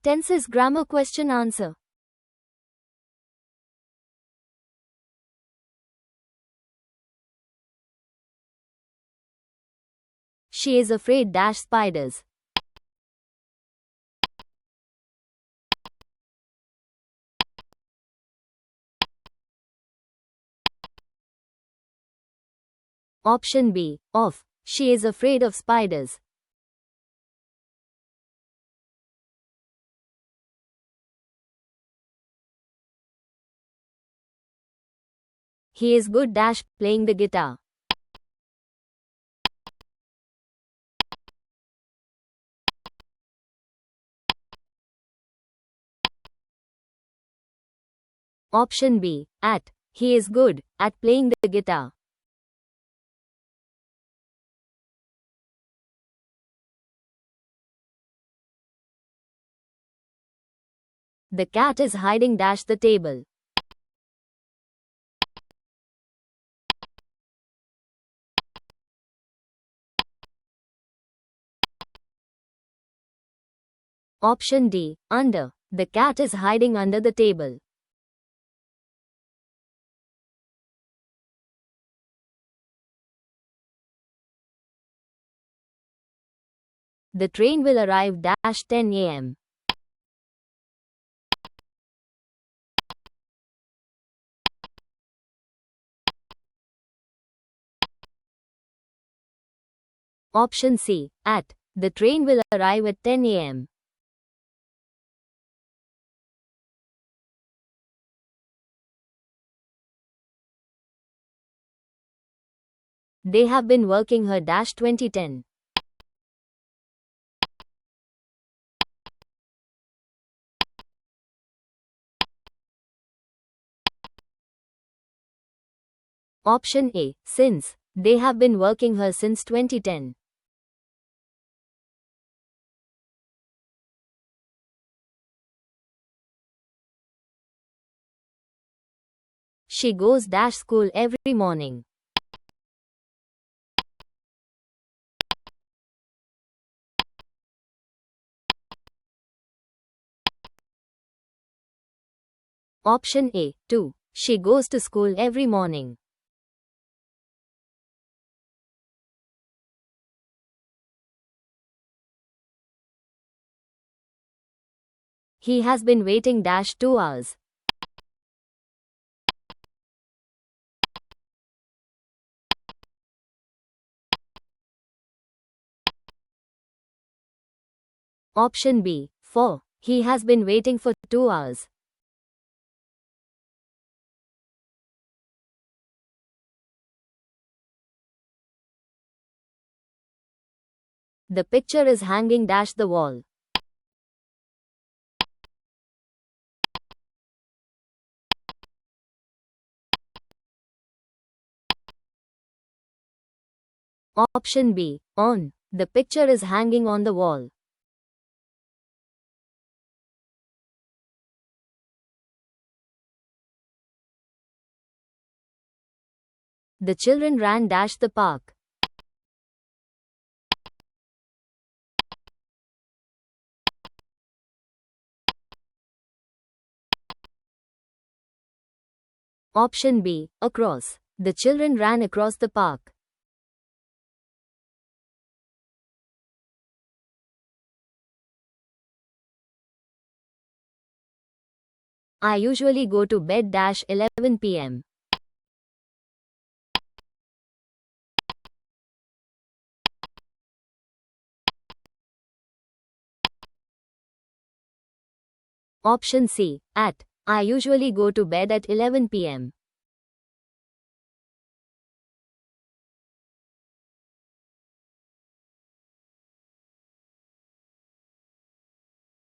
Tenses grammar question answer. She is afraid dash spiders. Option B, of. She is afraid of spiders. He is good dash playing the guitar. Option B, at. He is good at playing the guitar. The cat is hiding dash the table. Option D, under. The cat is hiding under the table. The train will arrive dash 10 a.m. Option C, at. The train will arrive at 10 a.m. They have been working her dash 2010. Option A, since. They have been working her since 2010. She goes dash school every morning. Option A, 2. She goes to school every morning. He has been waiting dash 2 hours. Option B, 4. He has been waiting for 2 hours. The picture is hanging dash the wall. Option B, on. The picture is hanging on the wall. The children ran dash the park. Option B, across. The children ran across the park. I usually go to bed dash 11 p.m. Option C, at. I usually go to bed at 11 p.m.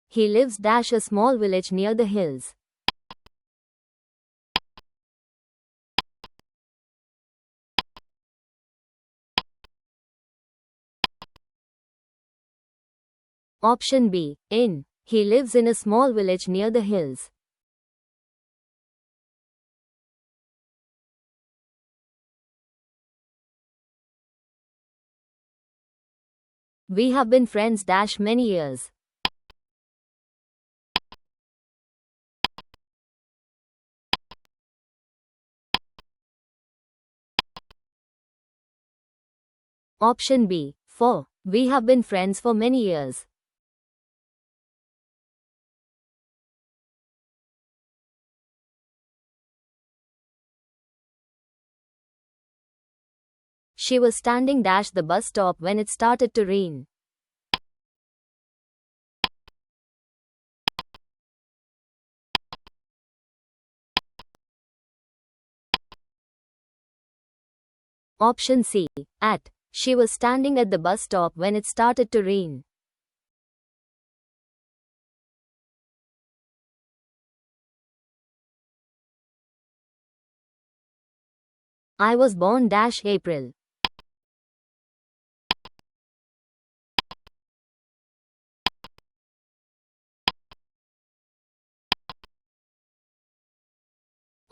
He lives dash a small village near the hills. Option B, in. He lives in a small village near the hills. We have been friends dash many years. Option B. For. We have been friends for many years. She was standing the bus stop when it started to rain. Option C. At. She was standing at the bus stop when it started to rain. I was born April.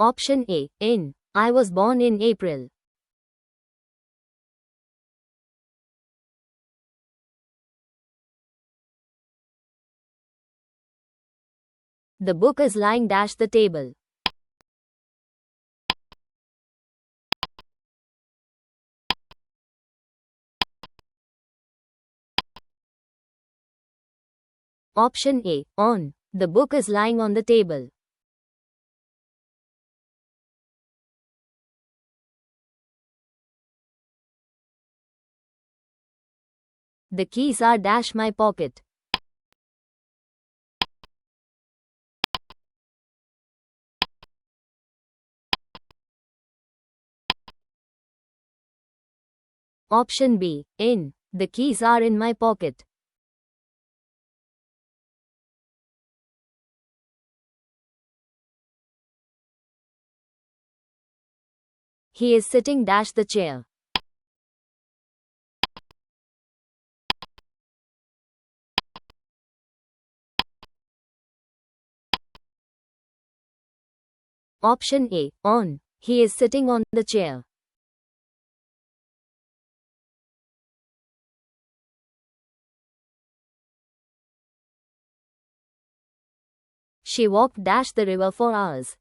Option A. In. I was born in April. The book is lying the table. Option A. On. The book is lying on the table. The keys are my pocket. Option B. In. The keys are in my pocket. He is sitting the chair. Option A. On. He is sitting on the chair. She walked the river for hours.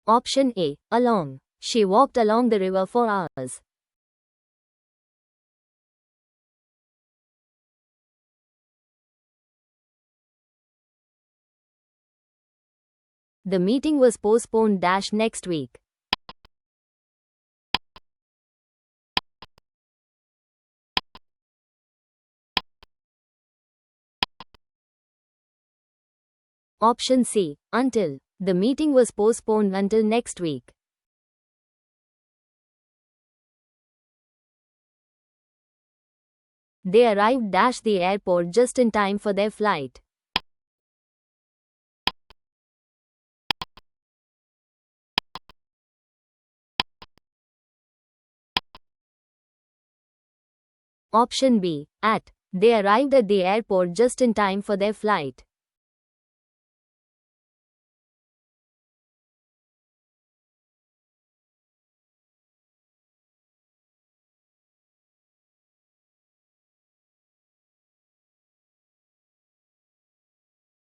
Option A. Along. She walked along the river for hours. The meeting was postponed next week. Option C. Until. The meeting was postponed until next week. They arrived the airport just in time for their flight. Option B. At. They arrived at the airport just in time for their flight.